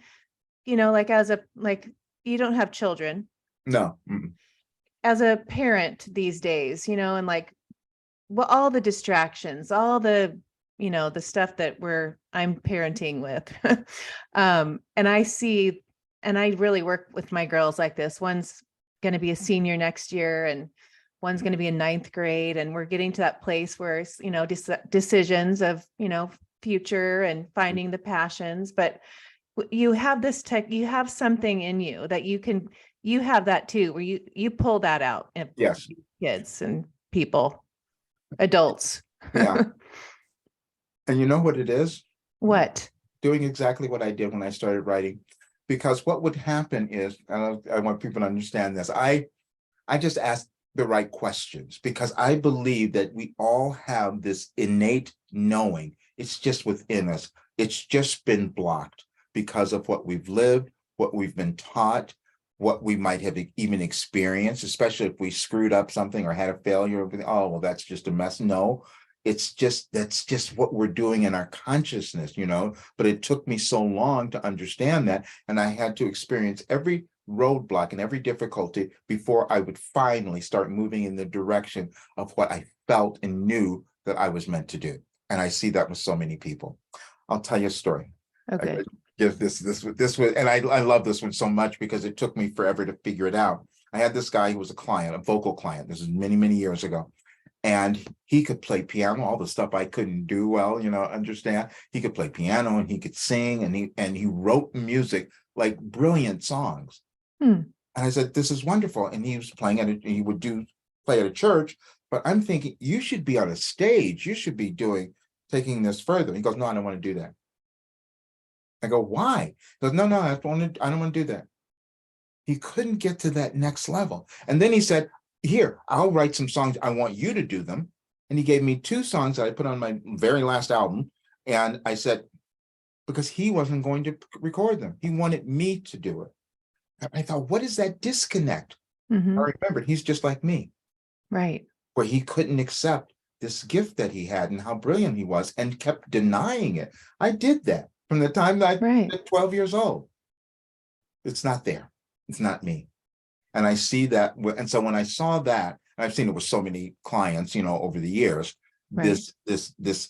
you don't have children. No. As a parent these days, and all the distractions, all the the stuff that I'm parenting with. And I really work with my girls like this. One's going to be a senior next year, and one's going to be in 9th grade. And we're getting to that place where, decisions of, future and finding the passions. But you have you have something in you that you have that too, where you pull that out. Yes. kids and people, adults. Yeah. And you know what it is? What? Doing exactly what I did when I started writing. Because what would happen is, and I want people to understand this, I just asked the right questions because I believe that we all have this innate knowing. It's just within us. It's just been blocked because of what we've lived, what we've been taught, what we might have even experienced, especially if we screwed up something or had a failure. Oh, well, that's just a mess. No, that's just what we're doing in our consciousness, but it took me so long to understand that. And I had to experience every roadblock and every difficulty before I would finally start moving in the direction of what I felt and knew that I was meant to do. And I see that with so many people. I'll tell you a story. Okay. Give this was, and I love this one so much because it took me forever to figure it out. I had this guy who was a client, a vocal client. This is many, many years ago. And he could play piano, all the stuff I couldn't do well, understand. He could play piano and he could sing, and he wrote music, like brilliant songs. And I said, this is wonderful. And he was playing he would play at a church, but I'm thinking, you should be on a stage. You should be taking this further. He goes, no, I don't want to do that. I go, why? He goes, no, I don't want to do that. He couldn't get to that next level. And then he said, here, I'll write some songs. I want you to do them. And he gave me 2 songs that I put on my very last album. And I said, because he wasn't going to record them. He wanted me to do it. And I thought, what is that disconnect? I remembered he's just like me. Right. Where he couldn't accept this gift that he had and how brilliant he was and kept denying it. I did that from the time that I was 12 years old. It's not there. It's not me. And I see that. And so when I saw that, and I've seen it with so many clients, over the years, this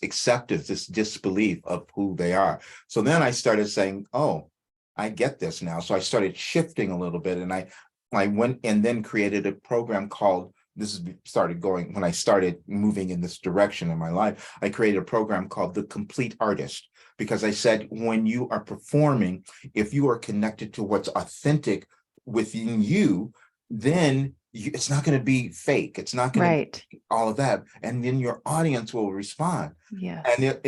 acceptance, this disbelief of who they are. So then I started saying, oh, I get this now. So I started shifting a little bit, and I went and then created a program called, when I started moving in this direction in my life, I created a program called The Complete Artist, because I said, when you are performing, if you are connected to what's authentic within you, then it's not going to be fake. It's not going to be all of that. And then your audience will respond. Yes. And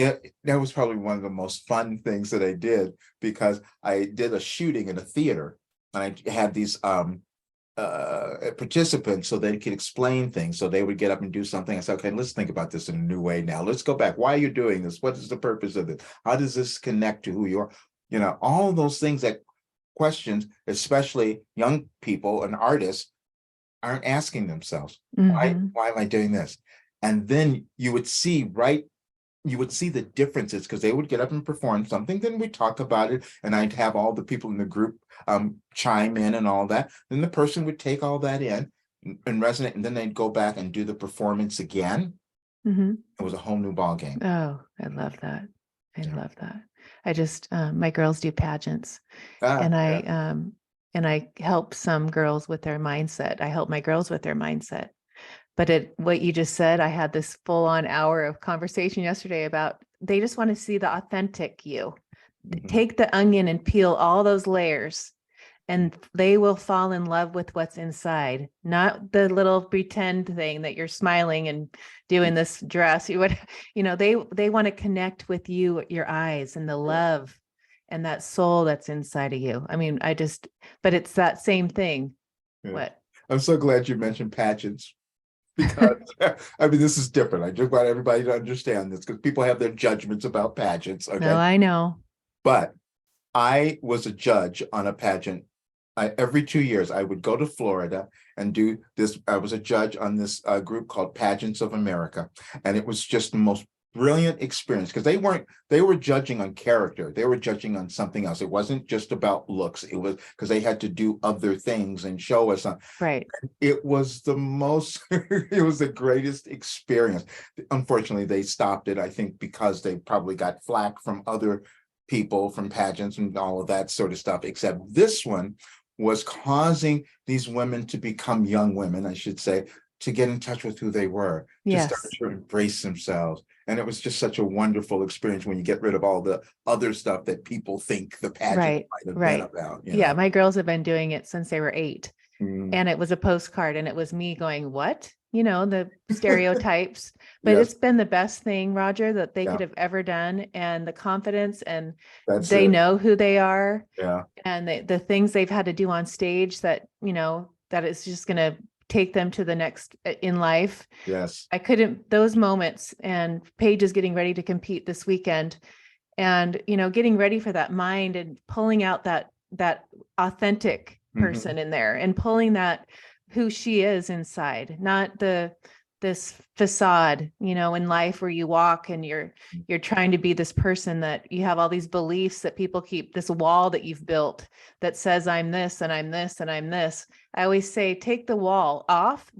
that was probably one of the most fun things that I did, because I did a shooting in a theater, and I had these participants so they could explain things. So they would get up and do something. I said, okay, let's think about this in a new way now. Let's go back. Why are you doing this? What is the purpose of it? How does this connect to who you are? All of those things, that questions, especially young people and artists, aren't asking themselves. Why am I doing this? And then you would see the differences, because they would get up and perform something, then we talk about it, and I'd have all the people in the group chime in and all that. Then the person would take all that in and resonate, and then they'd go back and do the performance again. It was a whole new ball game. Oh, I love that. I love that. I just my girls do pageants, and I help some girls with their mindset. I help my girls with their mindset. But what you just said, I had this full-on hour of conversation yesterday about, they just want to see the authentic you. Take the onion and peel all those layers, and they will fall in love with what's inside, not the little pretend thing that you're smiling and doing this dress. They want to connect with you, your eyes, and the love and that soul that's inside of you. I mean, but it's that same thing. Yeah. What? I'm so glad you mentioned pageants, because this is different. I just want everybody to understand this, because people have their judgments about pageants. Okay. No, I know. But I was a judge on a pageant. Every 2 years, I would go to Florida and do this. I was a judge on this group called Pageants of America. And it was just the most brilliant experience, because they were judging on character. They were judging on something else. It wasn't just about looks. It was because they had to do other things and show us. Right. It was the most, it was the greatest experience. Unfortunately, they stopped it, I think, because they probably got flack from other people from pageants and all of that sort of stuff, except this one was causing these women to become young women, I should say, to get in touch with who they were, to start to embrace themselves. And it was just such a wonderful experience when you get rid of all the other stuff that people think the pageant might have been about. My girls have been doing it since they were 8. And it was a postcard, and it was me going, what? the stereotypes, but Yes, it's been the best thing, Roger, that they yeah, could have ever done. And the confidence, and that's they it. know who they are, Yeah, and the things they've had to do on stage that, that it's just going to take them to the next in life. yes. I couldn't, those moments, and Paige is getting ready to compete this weekend, and, getting ready for that mind and pulling out that authentic Mhm. person in there, and pulling that who she is inside, not this facade, in life where you walk and you're trying to be this person, that you have all these beliefs that people keep, this wall that you've built that says I'm this and I'm this and I'm this. I always say, take the wall off,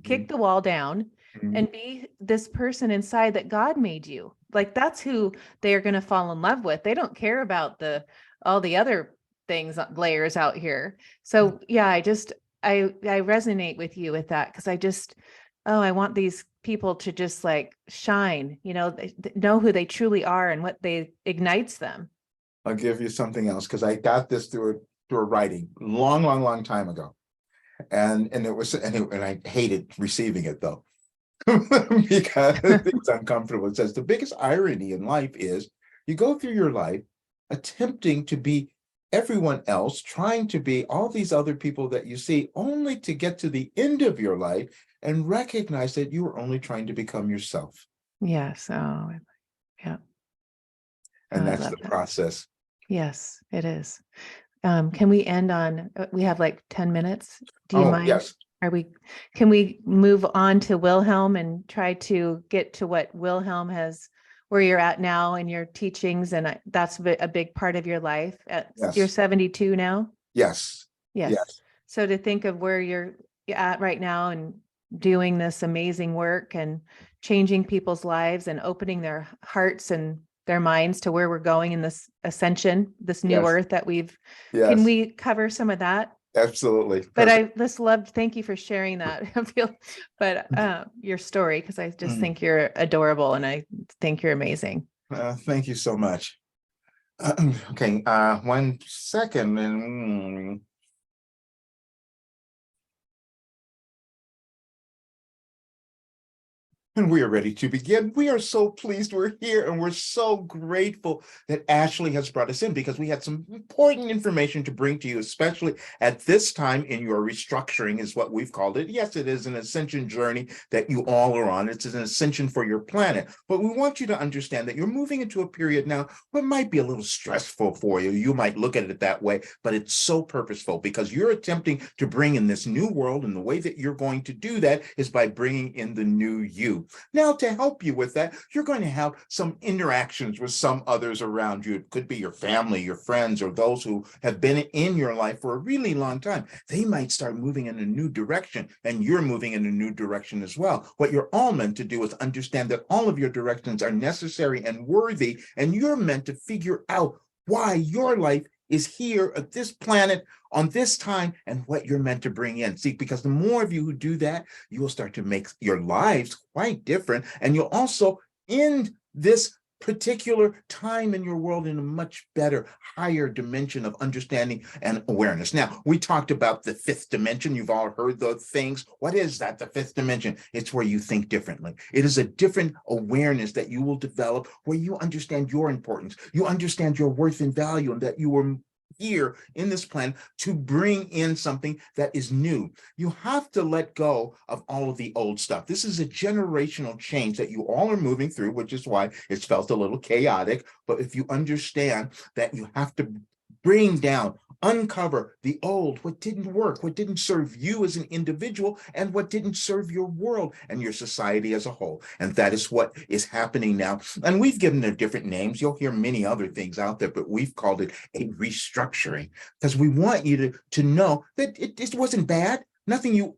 kick Mhm. the wall down, Mhm. and be this person inside that God made you. Like, that's who they are going to fall in love with. They don't care about all the other things, layers out here. So yeah, I resonate with you with that, because I want these people to just like shine, they know who they truly are and what they ignites them. I'll give you something else because I got this through a writing long, long, long time ago, and it was and I hated receiving it though because it's uncomfortable. It says the biggest irony in life is you go through your life attempting to be everyone else, trying to be all these other people that you see, only to get to the end of your life and recognize that you were only trying to become yourself. Yes. Oh, yeah. Oh, And I that's love the that. process. Yes, it is. Can we end on, we have like 10 minutes. Do you Oh, mind? yes. Can we move on to Wilhelm and try to get to what Wilhelm has, where you're at now in your teachings? And that's a big part of your life. You're Yes. 72 now? Yes. Yes. Yes. So to think of where you're at right now, and doing this amazing work and changing people's lives and opening their hearts and their minds to where we're going in this ascension, this new Yes. earth that can Yes. we cover some of that? Absolutely. But Perfect. I just loved, thank you for sharing that. I feel, but your story, because I just Mm. think you're adorable and I think you're amazing. Thank you so much. Okay, 1 second. And we are ready to begin. We are so pleased we're here, and we're so grateful that Ashley has brought us in, because we had some important information to bring to you, especially at this time in your restructuring, is what we've called it. Yes, it is an ascension journey that you all are on. It's an ascension for your planet. But we want you to understand that you're moving into a period now what might be a little stressful for you. You might look at it that way, but it's so purposeful, because you're attempting to bring in this new world, and the way that you're going to do that is by bringing in the new you. Now, to help you with that, you're going to have some interactions with some others around you. It could be your family, your friends, or those who have been in your life for a really long time. They might start moving in a new direction, and you're moving in a new direction as well. What you're all meant to do is understand that all of your directions are necessary and worthy, and you're meant to figure out why your life is here at this planet on this time, and what you're meant to bring in. See, because the more of you who do that, you will start to make your lives quite different, and you'll also end this particular time in your world in a much better, higher dimension of understanding and awareness. Now, we talked about the fifth dimension. You've all heard those things. What is that? The fifth dimension. It's where you think differently. It is a different awareness that you will develop, where you understand your importance, you understand your worth and value, and that you were here in this plan to bring in something that is new. You have to let go of all of the old stuff. This is a generational change that you all are moving through, which is why it's felt a little chaotic. But if you understand that you have to bring down, uncover the old, what didn't work, what didn't serve you as an individual, and what didn't serve your world and your society as a whole. And that is what is happening now. And we've given it different names. You'll hear many other things out there, but we've called it a restructuring, because we want you to know that it wasn't bad. Nothing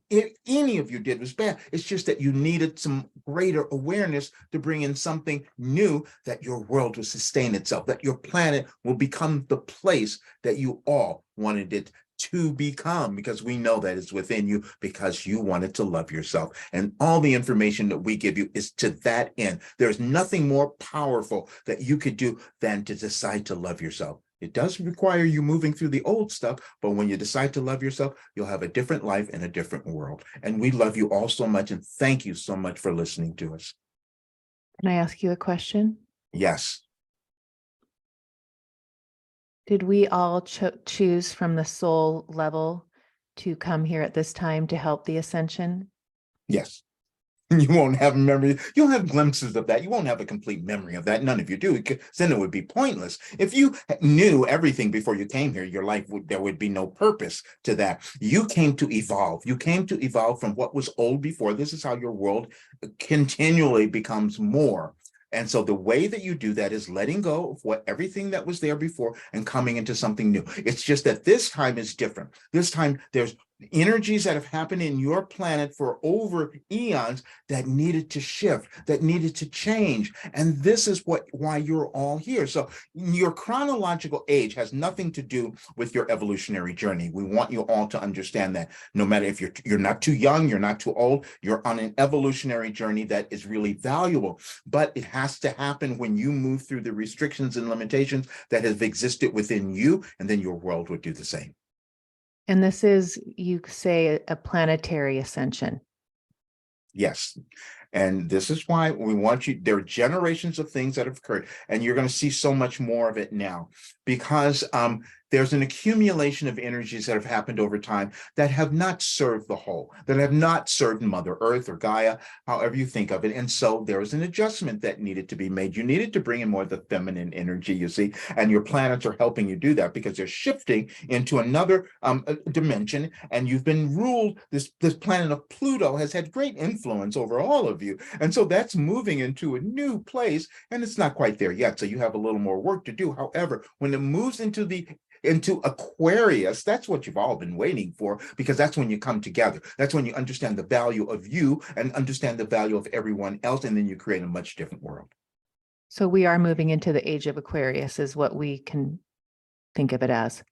any of you did was bad. It's just that you needed some greater awareness to bring in something new, that your world will sustain itself, that your planet will become the place that you all wanted it to become, because we know that it's within you, because you wanted to love yourself. And all the information that we give you is to that end. There's nothing more powerful that you could do than to decide to love yourself. It does require you moving through the old stuff, but when you decide to love yourself, you'll have a different life in a different world. And we love you all so much, and thank you so much for listening to us. Can I ask you a question? Yes. Did we all choose from the soul level to come here at this time to help the ascension? Yes. You won't have memory. You'll have glimpses of that. You won't have a complete memory of that. None of you do. Then it would be pointless. If you knew everything before you came here, your life there would be no purpose to that. You came to evolve. You came to evolve from what was old before. This is how your world continually becomes more. And so the way that you do that is letting go of everything that was there before and coming into something new. It's just that this time is different. This time there's energies that have happened in your planet for over eons that needed to shift, that needed to change. And this is why you're all here. So your chronological age has nothing to do with your evolutionary journey. We want you all to understand that no matter if you're not too young, you're not too old, you're on an evolutionary journey that is really valuable. But it has to happen when you move through the restrictions and limitations that have existed within you, and then your world would do the same. And this is, you say, a planetary ascension. Yes. And this is why we want you, there are generations of things that have occurred, and you're going to see so much more of it now, because there's an accumulation of energies that have happened over time that have not served the whole, that have not served Mother Earth or Gaia, however you think of it. And so there was an adjustment that needed to be made. You needed to bring in more of the feminine energy, you see, and your planets are helping you do that because they're shifting into another dimension. And you've been ruled, this planet of Pluto has had great influence over all of you. And so that's moving into a new place, and it's not quite there yet. So you have a little more work to do. However, when it moves into Aquarius, that's what you've all been waiting for, because that's when you come together. That's when you understand the value of you and understand the value of everyone else, and then you create a much different world. So we are moving into the age of Aquarius is what we can think of it as.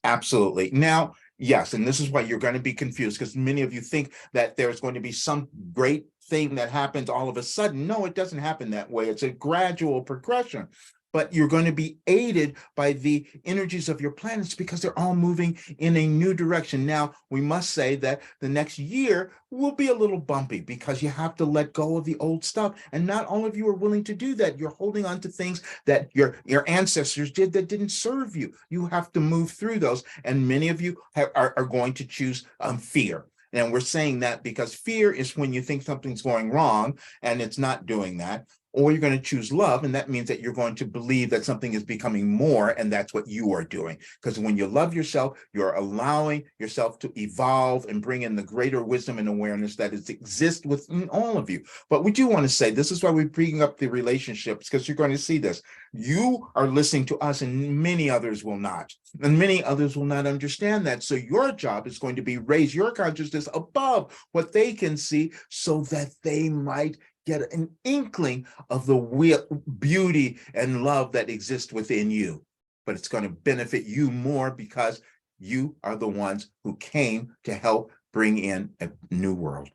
Absolutely. Now, yes, and this is why you're going to be confused, because many of you think that there's going to be some great thing that happens all of a sudden. No, it doesn't happen that way. It's a gradual progression. But you're going to be aided by the energies of your planets because they're all moving in a new direction. Now, we must say that the next year will be a little bumpy because you have to let go of the old stuff. And not all of you are willing to do that. You're holding on to things that your ancestors did that didn't serve you. You have to move through those. And many of you are going to choose fear. And we're saying that because fear is when you think something's going wrong and it's not doing that. Or you're going to choose love, and that means that you're going to believe that something is becoming more, and that's what you are doing. Because when you love yourself, you're allowing yourself to evolve and bring in the greater wisdom and awareness that exists within all of you. But we do want to say, this is why we're bringing up the relationships, because you're going to see this. You are listening to us, and many others will not. And many others will not understand that. So your job is going to be raise your consciousness above what they can see so that they might get an inkling of the beauty and love that exists within you. But it's going to benefit you more because you are the ones who came to help bring in a new world.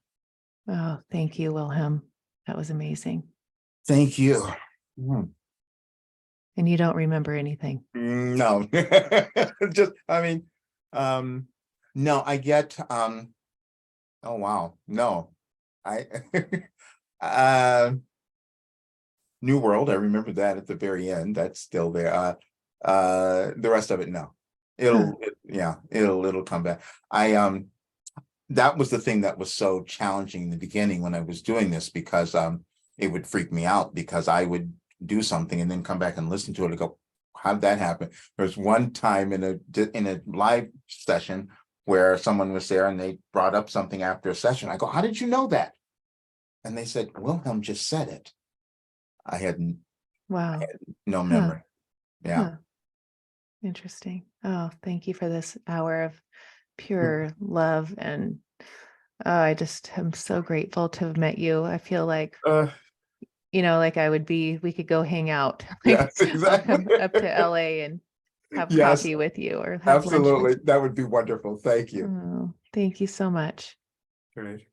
Oh, thank you, Wilhelm. That was amazing. Thank you. And you don't remember anything? No. Just, I mean, no, I get, oh, wow. No, New World, I remember that at the very end. That's still there. The rest of it, no. It'll come back. That was the thing that was so challenging in the beginning when I was doing this, because it would freak me out, because I would do something and then come back and listen to it and go, how'd that happen? There was one time in a live session where someone was there and they brought up something after a session. I go, how did you know that? And they said, Wilhelm just said it. I had no memory. Yeah. Huh. Interesting. Oh, thank you for this hour of pure love. And I just am so grateful to have met you. I feel like, like we could go hang out. Yes, I'll exactly. come up to LA and have coffee with you or have lunch absolutely. with you. That would be wonderful. Thank you. Oh, thank you so much. Great.